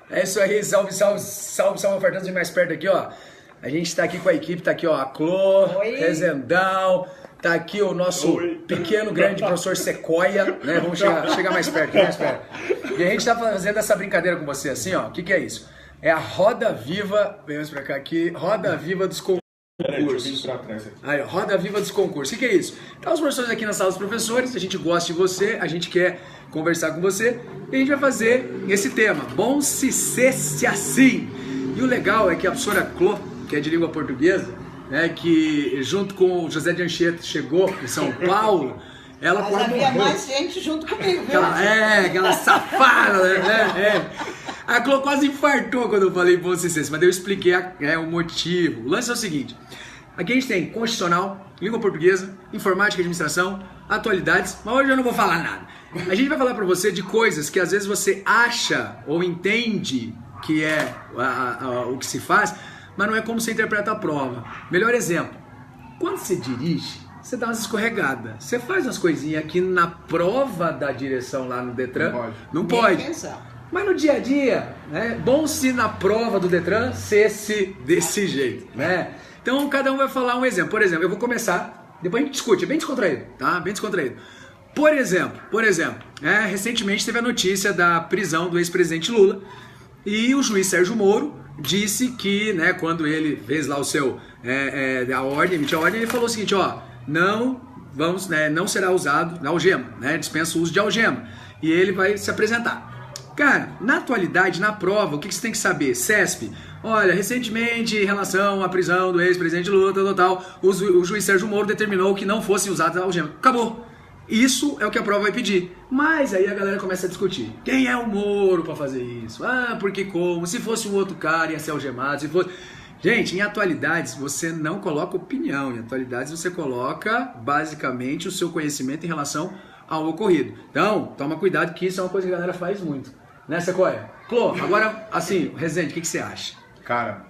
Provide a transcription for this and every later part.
É isso aí, salve, salve, salve, salve, ofertando mais perto aqui, ó. A gente tá aqui com a equipe, tá aqui, ó, a Clô, Rezendão, tá aqui o nosso pequeno, grande professor Sequoia, né? Vamos chegar mais perto, mais perto. E a gente tá fazendo essa brincadeira com você, assim, ó. O que é isso? É a roda viva, vamos pra cá aqui, roda viva dos concursos. Aí, ó, roda viva dos concursos. O que é isso? Tá os professores aqui na sala dos professores, a gente gosta de você, a gente quer conversar com você e a gente vai fazer esse tema, bom se cesse assim. E o legal é que a professora Clô, que é de língua portuguesa, né, que junto com o José de Anchieta chegou em São Paulo, ela mas quando havia morreu, mais gente junto comigo, viu? aquela safada, né? A Clô quase infartou quando eu falei bom se cesse, mas eu expliquei o motivo. O lance é o seguinte, aqui a gente tem constitucional, língua portuguesa, informática e administração, atualidades, mas hoje eu não vou falar nada. A gente vai falar pra você de coisas que às vezes você acha ou entende que é o que se faz, mas não é como você interpreta a prova. Melhor exemplo, quando você dirige, você dá umas escorregadas. Você faz umas coisinhas que na prova da direção lá no Detran, não pode. Mas no dia a dia, né, bom se na prova do Detran cesse desse jeito, né? Então cada um vai falar um exemplo. Por exemplo, eu vou começar, depois a gente discute, é bem descontraído, tá? Bem descontraído. Por exemplo, recentemente teve a notícia da prisão do ex-presidente Lula e o juiz Sérgio Moro disse que, né, quando ele fez lá o seu, emitiu a ordem, ele falou o seguinte, ó, não será usado na algema, né, dispensa o uso de algema, e ele vai se apresentar. Cara, na atualidade, na prova, o que você tem que saber? CESP, olha, recentemente, em relação à prisão do ex-presidente Lula, o juiz Sérgio Moro determinou que não fosse usada a algema. Acabou. Isso é o que a prova vai pedir. Mas aí a galera começa a discutir. Quem é o Moro para fazer isso? Ah, porque como? Se fosse um outro cara ia ser algemado, se fosse... Gente, em atualidades você não coloca opinião. Em atualidades você coloca basicamente o seu conhecimento em relação ao ocorrido. Então, toma cuidado que isso é uma coisa que a galera faz muito. Né, Sequoia? Clô, agora, assim, Rezende, o que você acha? Cara,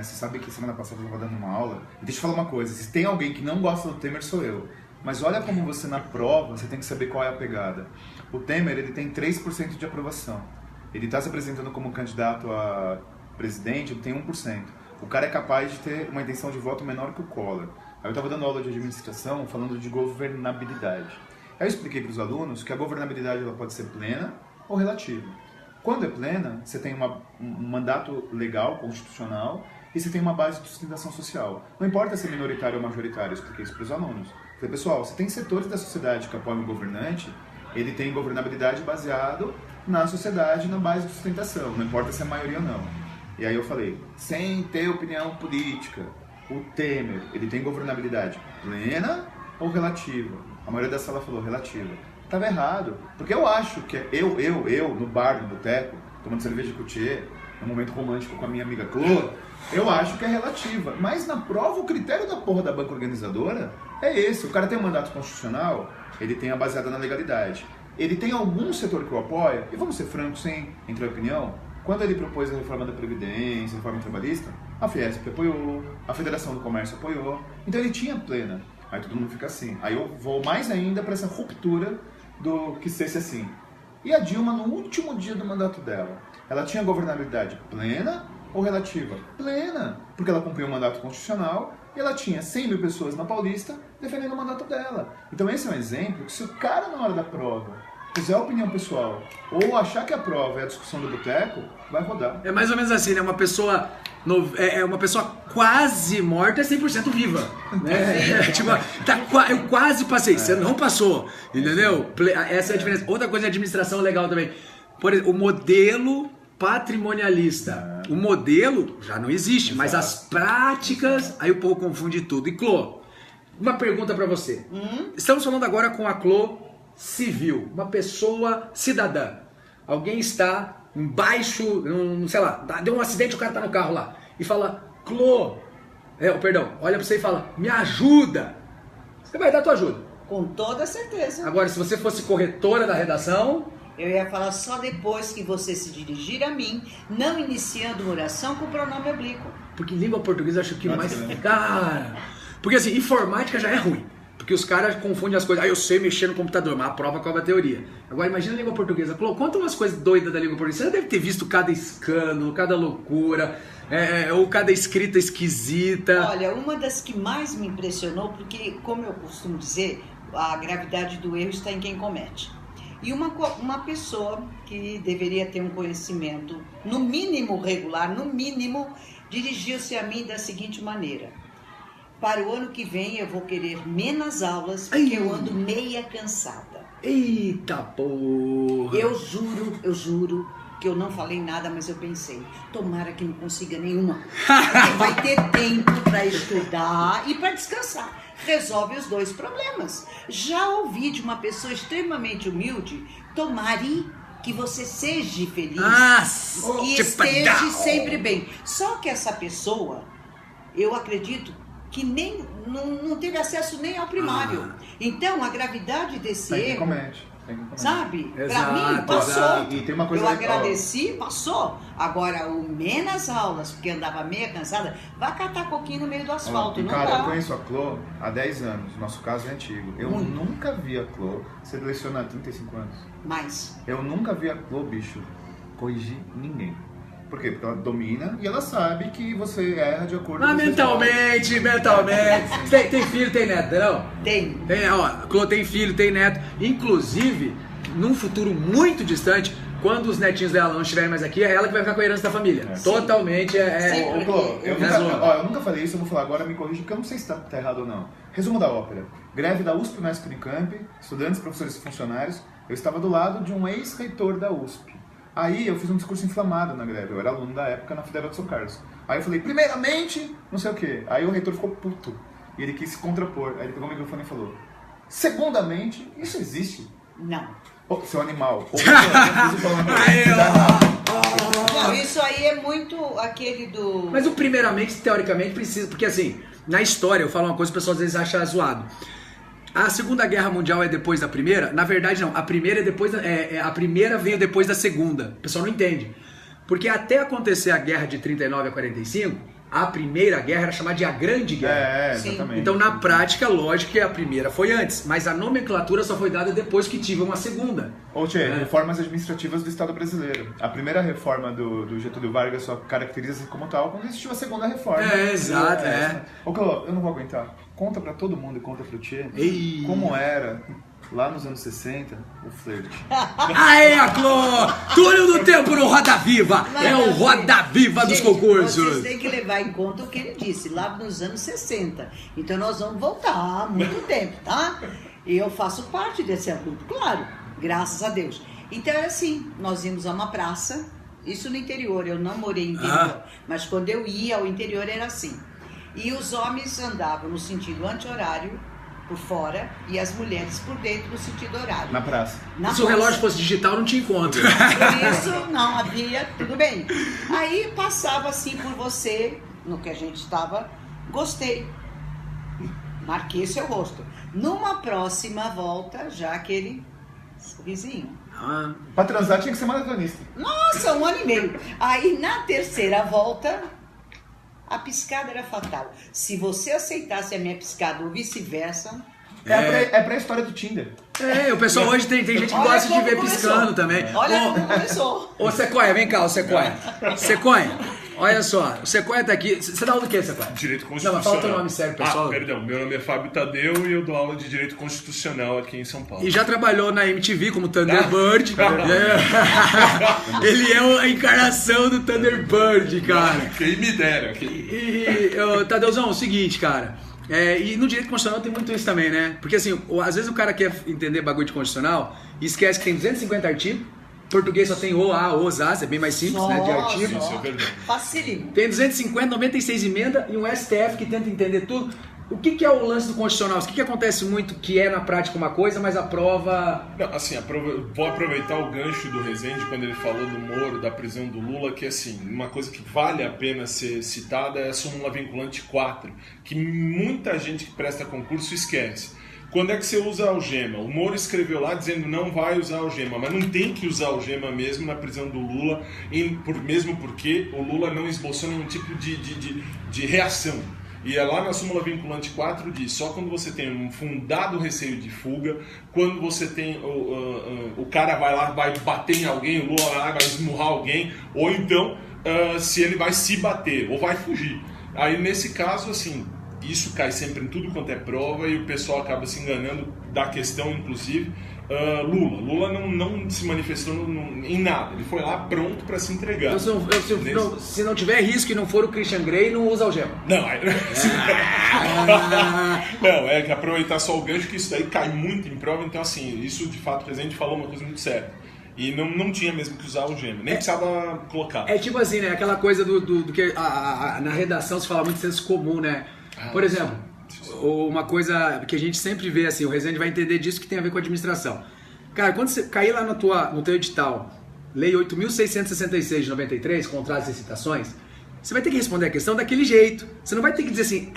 você sabe que semana passada eu estava dando uma aula. E deixa eu falar uma coisa. Se tem alguém que não gosta do Temer, sou eu. Mas olha como você na prova, você tem que saber qual é a pegada. O Temer, ele tem 3% de aprovação. Ele está se apresentando como candidato a presidente, ele tem 1%. O cara é capaz de ter uma intenção de voto menor que o Collor. Aí eu estava dando aula de administração falando de governabilidade. Aí eu expliquei para os alunos que a governabilidade ela pode ser plena ou relativa. Quando é plena, você tem um mandato legal, constitucional, e você tem uma base de sustentação social. Não importa se é minoritário ou majoritário, eu expliquei isso para os alunos. Falei, pessoal, você tem setores da sociedade que apoiam o governante, ele tem governabilidade baseado na sociedade, na base de sustentação, não importa se é maioria ou não. E aí eu falei, sem ter opinião política, o Temer, ele tem governabilidade plena ou relativa? A maioria da sala falou relativa. Tava errado, porque eu acho que eu no bar, no boteco, tomando cerveja com o Tchê, num momento romântico com a minha amiga Clô, eu acho que é relativa. Mas na prova, o critério da porra da banca organizadora é esse. O cara tem um mandato constitucional, ele tem a baseada na legalidade. Ele tem algum setor que o apoia, e vamos ser francos, sem entrar em opinião, quando ele propôs a reforma da Previdência, a reforma trabalhista, a Fiesp apoiou, a Federação do Comércio apoiou, então ele tinha plena. Aí todo mundo fica assim. Aí eu vou mais ainda para essa ruptura do que ser assim. E a Dilma, no último dia do mandato dela, ela tinha governabilidade plena ou relativa? Plena, porque ela cumpriu o mandato constitucional e ela tinha 100 mil pessoas na Paulista defendendo o mandato dela. Então esse é um exemplo que se o cara na hora da prova fizer a opinião pessoal ou achar que a prova é a discussão do boteco, vai rodar. É mais ou menos assim, né? Uma pessoa quase morta é 100% viva. Né? Tipo, eu quase passei, você não passou. Entendeu? Essa é a diferença. Outra coisa de administração legal também. Por exemplo, o modelo patrimonialista. O modelo já não existe, mas as práticas, aí o povo confunde tudo. E Clô, uma pergunta pra você. Estamos falando agora com a Clô civil, uma pessoa cidadã. Alguém está embaixo, sei lá, deu um acidente, o cara tá no carro lá e fala, Clô, olha pra você e fala, me ajuda. Você vai dar a tua ajuda. Com toda certeza. Agora, se você fosse corretora da redação... Eu ia falar só depois que você se dirigir a mim, não iniciando uma oração com o pronome oblíquo. Porque em língua portuguesa eu acho que mais... Cara... Porque assim, informática já é ruim. Porque os caras confundem as coisas. Eu sei mexer no computador, mas a prova cobra a teoria. Agora imagina a língua portuguesa. Clô, conta umas coisas doidas da língua portuguesa. Você já deve ter visto cada escândalo, cada loucura, ou cada escrita esquisita. Olha, uma das que mais me impressionou, porque, como eu costumo dizer, a gravidade do erro está em quem comete. E uma pessoa que deveria ter um conhecimento, no mínimo regular, no mínimo, dirigiu-se a mim da seguinte maneira: para o ano que vem eu vou querer menos aulas, porque eu ando meia cansada. Eita porra! Eu juro que eu não falei nada, mas eu pensei, tomara que não consiga nenhuma. Porque vai ter tempo para estudar e para descansar. Resolve os dois problemas. Já ouvi de uma pessoa extremamente humilde, tomare que você seja feliz e esteja sempre bem. Só que essa pessoa, eu acredito que nem não teve acesso nem ao primário. Então, a gravidade desse erro, sabe? Pra mim, passou. E tem uma coisa eu agradeci, passou. Agora, o menos aulas, porque andava meia cansada, vai catar coquinho no meio do asfalto. Não cara, dá. eu conheço a Clô há 10 anos. Nosso caso é antigo. Eu nunca vi a Clô. Você leciona há 35 anos. Mas Eu nunca vi a Clô, bicho, corrigir ninguém. Por quê? Porque ela domina e ela sabe que você erra de acordo com o mentalmente. Tem filho, tem neto, não? tem. Clô tem filho, tem neto. Inclusive, num futuro muito distante, quando os netinhos dela não estiverem mais aqui, é ela que vai ficar com a herança da família. Totalmente Sim. Clô, eu nunca falei isso, eu vou falar agora, me corrija, porque eu não sei se tá errado ou não. Resumo da ópera. Greve da USP, Unesp, Unicamp, estudantes, professores e funcionários. Eu estava do lado de um ex-reitor da USP. Aí eu fiz um discurso inflamado na greve, eu era aluno da época na Federal de São Carlos. Aí eu falei, primeiramente, não sei o quê. Aí o reitor ficou puto e ele quis se contrapor. Aí ele pegou o microfone e falou, segundamente, isso existe? Não. Oh, seu animal. Não, isso aí é muito aquele do... Mas o primeiramente, teoricamente, precisa... Porque assim, na história, eu falo uma coisa que o pessoal às vezes acha zoado. A Segunda Guerra Mundial é depois da Primeira? Na verdade, não. A Primeira é depois a Primeira veio depois da Segunda. O pessoal não entende. Porque até acontecer a Guerra de 39 a 45, a Primeira Guerra era chamada de a Grande Guerra. Exatamente. Então, na prática, lógico que a Primeira foi antes. Mas a nomenclatura só foi dada depois que tive uma Segunda. Reformas administrativas do Estado brasileiro. A primeira reforma do Getúlio Vargas só caracteriza-se como tal quando existiu a segunda reforma. Exato, Ô, Clô, eu não vou aguentar. Conta pra todo mundo e conta pro Tchê como era, lá nos anos 60, o flerte. Aê, Clô! Túlio do Tempo no Roda Viva! É o Roda Viva dos concursos! Vocês têm que levar em conta o que ele disse, lá nos anos 60. Então nós vamos voltar há muito tempo, tá? E eu faço parte desse grupo, claro, graças a Deus. Então era assim, nós íamos a uma praça, isso no interior, eu não morei em interior, mas quando eu ia ao interior era assim. E os homens andavam no sentido anti-horário, por fora, e as mulheres por dentro no sentido horário. Na praça. Se o relógio fosse digital, não tinha encontro. Por isso, não havia, tudo bem. Aí passava assim por você, no que a gente estava, gostei. Marquei seu rosto. Numa próxima volta, já aquele sorrisinho. Pra transar tinha que ser maratonista. Nossa, 1 ano e meio. Aí na terceira volta, a piscada era fatal. Se você aceitasse a minha piscada ou vice-versa... É pra história do Tinder. O pessoal hoje tem gente que gosta de ver piscando também. Olha como começou. Ô, Sequoia, vem cá, Sequoia. Sequoia, olha só, o Sequoia tá aqui. Você dá aula do que, Sequoia? Direito Não, mas Constitucional. fala teu nome sério, pessoal. Perdão, meu nome é Fábio Tadeu e eu dou aula de Direito Constitucional aqui em São Paulo. E já trabalhou na MTV como Thunderbird. Ele é a encarnação do Thunderbird, cara. Quem me dera. Tadeuzão, é o seguinte, cara. E no direito constitucional tem muito isso também, né? Porque assim, às vezes o cara quer entender bagulho de constitucional e esquece que tem 250 artigos. Português só tem o, a, os, as, é bem mais simples, né? De artigo. Isso é verdade. Facílimo. Tem 250, 96 emendas e um STF que tenta entender tudo. O que é o lance do constitucional? O que acontece muito que é na prática uma coisa, mas a prova... Não, assim, vou aproveitar o gancho do Rezende quando ele falou do Moro, da prisão do Lula, que assim, uma coisa que vale a pena ser citada é a súmula vinculante 4, que muita gente que presta concurso esquece. Quando é que você usa a algema? O Moro escreveu lá dizendo não vai usar a algema, mas não tem que usar a algema mesmo na prisão do Lula, mesmo porque o Lula não esboçou nenhum tipo de reação. E é lá na súmula vinculante 4 diz, só quando você tem um fundado receio de fuga, quando você tem o cara vai lá, vai bater em alguém, o Lula vai lá, vai esmurrar alguém, ou então se ele vai se bater, ou vai fugir. Aí nesse caso, assim, isso cai sempre em tudo quanto é prova e o pessoal acaba se enganando da questão, inclusive. Lula não se manifestou em nada, ele foi lá pronto para se entregar. Então, se não tiver risco e não for o Christian Grey, não usa algema. Não, não, é que aproveitar só o gancho, que isso daí cai muito em prova, então assim, isso de fato o presidente falou uma coisa muito séria. E não tinha mesmo que usar algema, nem precisava colocar. É tipo assim, né? Aquela coisa do que na redação se fala muito de senso comum, né? Por exemplo, uma coisa que a gente sempre vê, assim, o Rezende vai entender disso, que tem a ver com a administração. Cara, quando você cair lá no teu edital, Lei 8.666 de 93, contratos e licitações, você vai ter que responder a questão daquele jeito. Você não vai ter que dizer assim,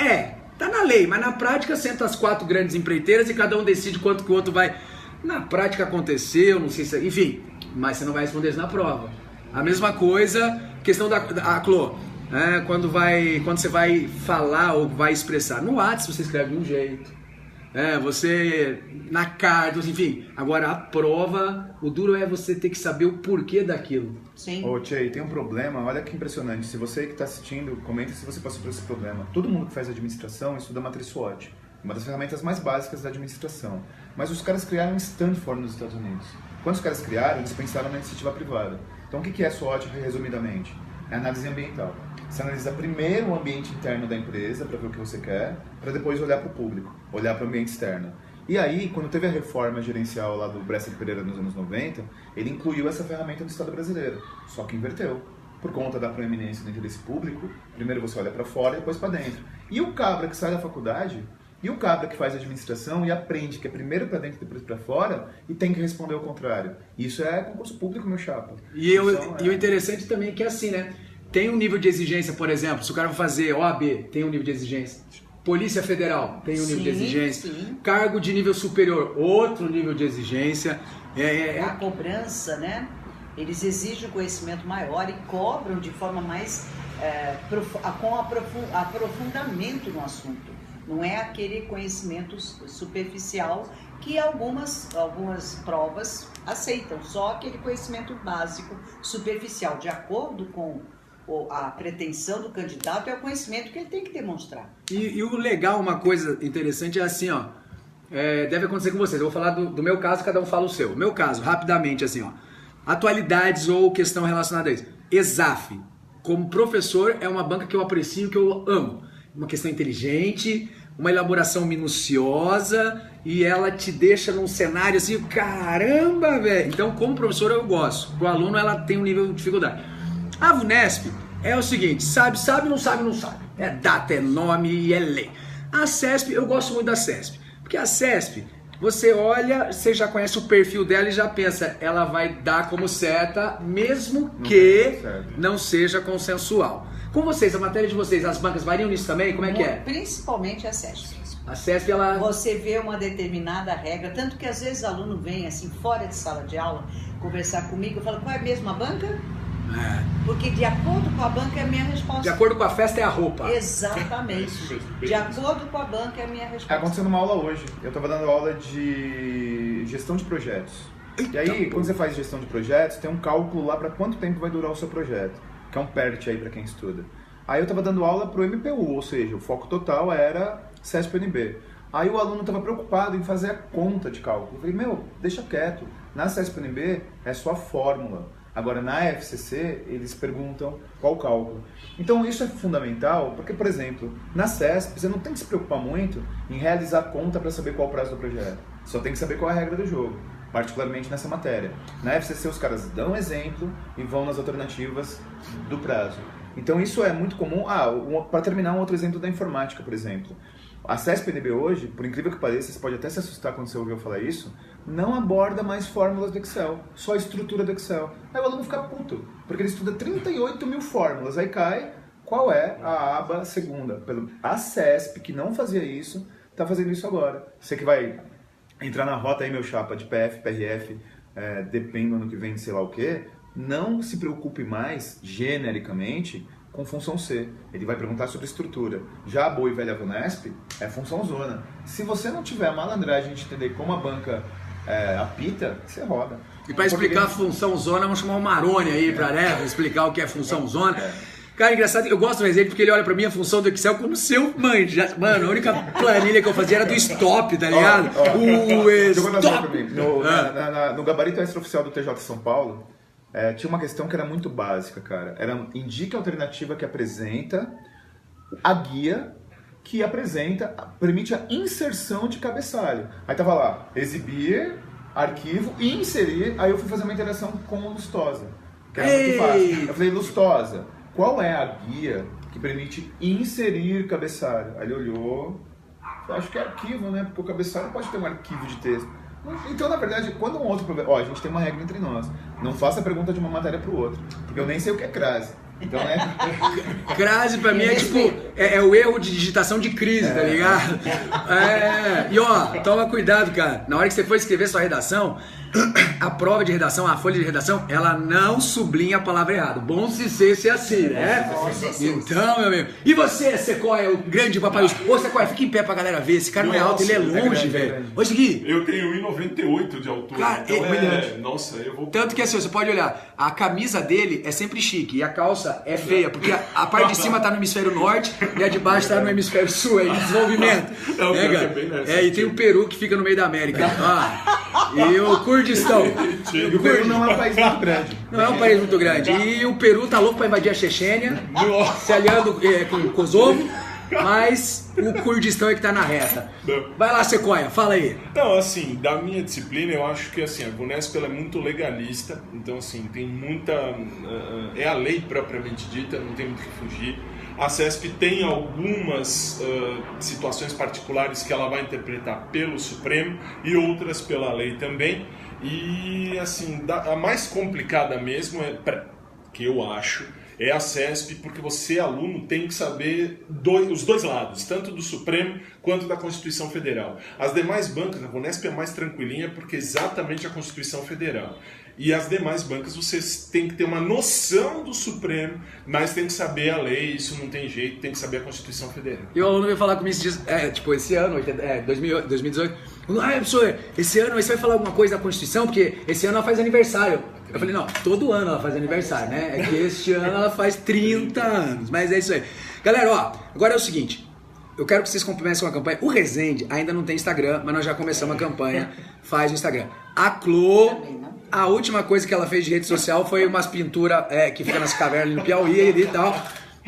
tá na lei, mas na prática sentam as 4 grandes empreiteiras e cada um decide quanto que o outro vai... Na prática aconteceu, não sei se... Enfim, mas você não vai responder isso na prova. A mesma coisa, questão da Clô. Quando você vai falar ou vai expressar no WhatsApp, você escreve de um jeito, você na carta, enfim. Agora a prova, o duro é você ter que saber o porquê daquilo. Sim. Ô Tchê, tem um problema, olha que impressionante. Se você que está assistindo, comenta se você passou por esse problema. Todo mundo que faz administração estuda matriz SWOT, uma das ferramentas mais básicas da administração. Mas os caras criaram Stanford nos Estados Unidos. Quando os caras criaram, eles pensaram na iniciativa privada. Então o que é SWOT, resumidamente? É análise ambiental. Você analisa primeiro o ambiente interno da empresa para ver o que você quer, para depois olhar para o público, olhar para o ambiente externo. E aí, quando teve a reforma gerencial lá do Bresser Pereira nos anos 90, ele incluiu essa ferramenta no Estado brasileiro, só que inverteu. Por conta da proeminência do interesse público, primeiro você olha para fora e depois para dentro. E o cabra que sai da faculdade, e o cabra que faz administração e aprende que é primeiro para dentro e depois para fora, e tem que responder ao contrário. Isso é concurso público, meu chapa. E o interessante também é que é assim, né? Tem um nível de exigência, por exemplo, se o cara vai fazer OAB, tem um nível de exigência. Polícia Federal, tem um nível de exigência. Sim. Cargo de nível superior, outro nível de exigência. A cobrança, né? Eles exigem um conhecimento maior e cobram de forma mais com aprofundamento no assunto. Não é aquele conhecimento superficial que algumas provas aceitam, só aquele conhecimento básico, superficial, de acordo com a pretensão do candidato, é o conhecimento que ele tem que demonstrar. E o legal, uma coisa interessante é assim, ó, deve acontecer com vocês. Eu vou falar do meu caso, cada um fala o seu. O meu caso, rapidamente, assim, ó, atualidades ou questão relacionada a isso. ESAF, como professor, é uma banca que eu aprecio, que eu amo. Uma questão inteligente, uma elaboração minuciosa, e ela te deixa num cenário assim, caramba, velho. Então, como professor, eu gosto. Pro aluno, ela tem um nível de dificuldade. A VUNESP é o seguinte, sabe, não sabe, não sabe. É data, é nome e é lei. A CESP, eu gosto muito da CESP, porque a CESP, você olha, você já conhece o perfil dela e já pensa, ela vai dar como certa, mesmo que não seja consensual. Com vocês, a matéria de vocês, as bancas variam nisso também? Como é que é? Principalmente a CESP. A CESP, ela... Você vê uma determinada regra, tanto que às vezes o aluno vem assim, fora de sala de aula, conversar comigo, eu falo, qual é mesmo a banca? Porque de acordo com a banca é a minha resposta. De acordo com a festa é a roupa. Exatamente. De acordo com a banca é a minha resposta. Aconteceu numa aula hoje. Eu estava dando aula de gestão de projetos. E aí, quando você faz gestão de projetos, tem um cálculo lá para quanto tempo vai durar o seu projeto. Que é um PERT aí para quem estuda. Aí eu estava dando aula para o MPU, ou seja, o foco total era CESP-UNB. Aí o aluno estava preocupado em fazer a conta de cálculo. Eu falei, deixa quieto. Na CESP-UNB é só a fórmula. Agora, na FCC, eles perguntam qual cálculo. Então, isso é fundamental, porque, por exemplo, na CESP, você não tem que se preocupar muito em realizar a conta para saber qual o prazo do projeto. Só tem que saber qual é a regra do jogo, particularmente nessa matéria. Na FCC, os caras dão exemplo e vão nas alternativas do prazo. Então, isso é muito comum. Para terminar, um outro exemplo da informática, por exemplo. A CESP-UNB hoje, por incrível que pareça, você pode até se assustar quando você ouviu falar isso, não aborda mais fórmulas do Excel, só a estrutura do Excel. Aí o aluno fica puto, porque ele estuda 38 mil fórmulas, aí cai qual é a aba segunda. A CESP, que não fazia isso, está fazendo isso agora. Você que vai entrar na rota aí, meu chapa, de PF, PRF, depende do ano que vem, sei lá o quê, não se preocupe mais, genericamente, com função C. Ele vai perguntar sobre estrutura. Já a boa e velha Vunesp é função zona. Se você não tiver a malandragem de entender como a banca apita, você roda. E para explicar a função zona, vamos chamar o Maroni aí para explicar o que é função zona. Cara, engraçado, eu gosto do Rezende porque ele olha pra mim a função do Excel como se eu manja. Mano, a única planilha que eu fazia era do stop, tá ligado? O stop! No gabarito extraoficial do TJ São Paulo, tinha uma questão que era muito básica, cara. Era indique a alternativa que apresenta a guia que permite a inserção de cabeçalho. Aí tava lá, exibir, arquivo e inserir. Aí eu fui fazer uma interação com o Lustosa, que era muito fácil. Eu falei, Lustosa, qual é a guia que permite inserir cabeçalho? Aí ele olhou, eu acho que é arquivo, né? Porque o cabeçalho pode ter um arquivo de texto. Então, na verdade, quando um outro problema... a gente tem uma regra entre nós. Não faça a pergunta de uma matéria para o outro. Porque eu nem sei o que é crase. Então, né? Crase pra mim é tipo, é o erro de digitação de crise, tá ligado? E ó, toma cuidado, cara. Na hora que você for escrever sua redação, a prova de redação, a folha de redação, ela não sublinha a palavra errada. Bom se ser assim, né? Então, meu amigo. E você, Sequoia, o grande papai? Ô, Sequoia, fica em pé pra galera ver. Esse cara não é alto, ele é longe, velho. Ô, Segui. Eu tenho 1,98 de altura. Cara, então nossa, eu vou... Tanto que assim, você pode olhar, a camisa dele é sempre chique e a calça é feia, porque a parte de cima tá no hemisfério norte e a de baixo tá no hemisfério sul, é de desenvolvimento. E tem o Peru que fica no meio da América. E o Kurdistão. E o Peru não é um país muito grande. Não é um país muito grande. E o Peru tá louco pra invadir a Chechênia, se aliando com o Kosovo, mas o Kurdistão é que tá na reta. Vai lá, Sequoia, fala aí. Não, assim, da minha disciplina, eu acho que assim, a Vunesp ela é muito legalista, então assim, tem muita... é a lei propriamente dita, não tem muito o que fugir. A CESP tem algumas situações particulares que ela vai interpretar pelo Supremo e outras pela lei também. E assim, a mais complicada mesmo que eu acho é a CESP, porque você, aluno, tem que saber os dois lados, tanto do Supremo quanto da Constituição Federal. As demais bancas, a Vunesp é mais tranquilinha porque é exatamente a Constituição Federal. E as demais bancas você tem que ter uma noção do Supremo, mas tem que saber a lei, isso não tem jeito, tem que saber a Constituição Federal. E o aluno veio falar comigo, tipo, esse ano, 2018, professor, esse ano você vai falar alguma coisa da Constituição, porque esse ano ela faz aniversário. Eu falei, não, todo ano ela faz aniversário, né? É que este ano ela faz 30 anos, mas é isso aí. Galera, ó, agora é o seguinte, eu quero que vocês comecem uma campanha. O Rezende ainda não tem Instagram, mas nós já começamos a campanha, faz o Instagram. A Clô, a última coisa que ela fez de rede social foi umas pinturas que fica nas cavernas no Piauí e tal,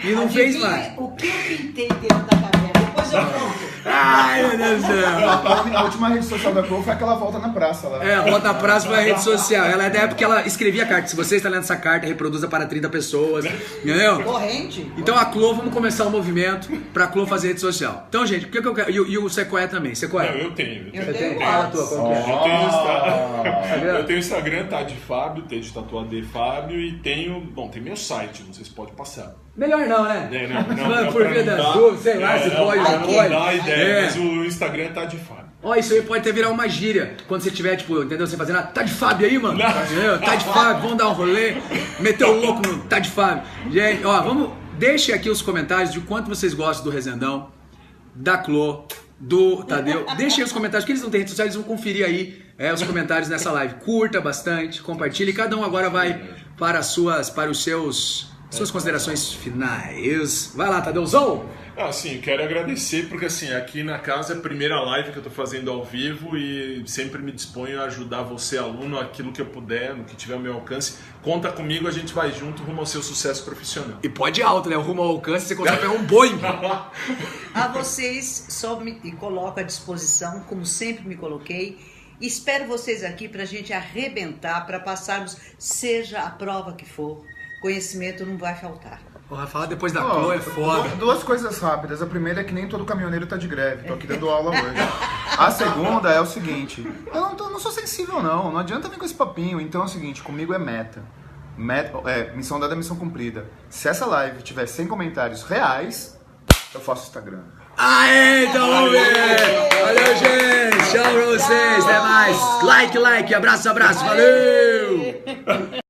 e não fez mais. O que eu pintei dentro da caverna? Depois eu conto. Ai, meu Deus do céu. A última rede social da Clô foi aquela volta na praça lá. A volta na praça foi a rede social. Ela é da época que ela escrevia carta. Se você está lendo essa carta, reproduza para 30 pessoas. Entendeu? Corrente. Então a Clô, vamos começar um movimento pra Clô fazer rede social. Então, gente, o que eu quero? E o Sequoia também. Sequoia? Não, eu tenho. Fala a tua, qual que é? Eu tenho Instagram, tá de Fábio, tem de Tatuador Fábio e tenho meu site, não sei se pode passar. Melhor não, né? Não, por via das dúvidas, sei lá, se pode, não pode. Não dá ideia, mas o Instagram tá de Fábio. Ó, isso aí pode até virar uma gíria. Quando você tiver, tipo, entendeu? Você fazendo, tá de Fábio aí, mano? Entendeu? Tá de Fábio, vamos dar um rolê. Meter o louco no tá de Fábio. Gente, ó, deixem aqui os comentários de quanto vocês gostam do Rezendão, da Clô, do Tadeu. Deixem aí os comentários, porque eles não têm rede social, eles vão conferir aí os comentários nessa live. Curta bastante, compartilhe. Cada um agora vai para os seus... Suas considerações finais. Vai lá, Tadeuzão! Sim, quero agradecer, porque assim, aqui na casa é a primeira live que eu tô fazendo ao vivo e sempre me disponho a ajudar você, aluno, aquilo que eu puder, no que tiver ao meu alcance. Conta comigo, a gente vai junto rumo ao seu sucesso profissional. E pode ir alto, né? O rumo ao alcance, você consegue pegar um Boeing. A vocês, só me coloco à disposição, como sempre me coloquei. Espero vocês aqui pra gente arrebentar, pra passarmos, seja a prova que for. Conhecimento não vai faltar. Porra, falar depois da Clô é foda. Duas coisas rápidas. A primeira é que nem todo caminhoneiro tá de greve. Tô aqui dando aula hoje. A segunda é o seguinte. Eu não sou sensível, não. Não adianta vir com esse papinho. Então é o seguinte, comigo é meta. Missão dada é missão cumprida. Se essa live tiver 100 comentários reais, eu faço Instagram. Aê, então vamos ver! Valeu, gente! Tchau pra vocês, até mais! Like, abraço, valeu!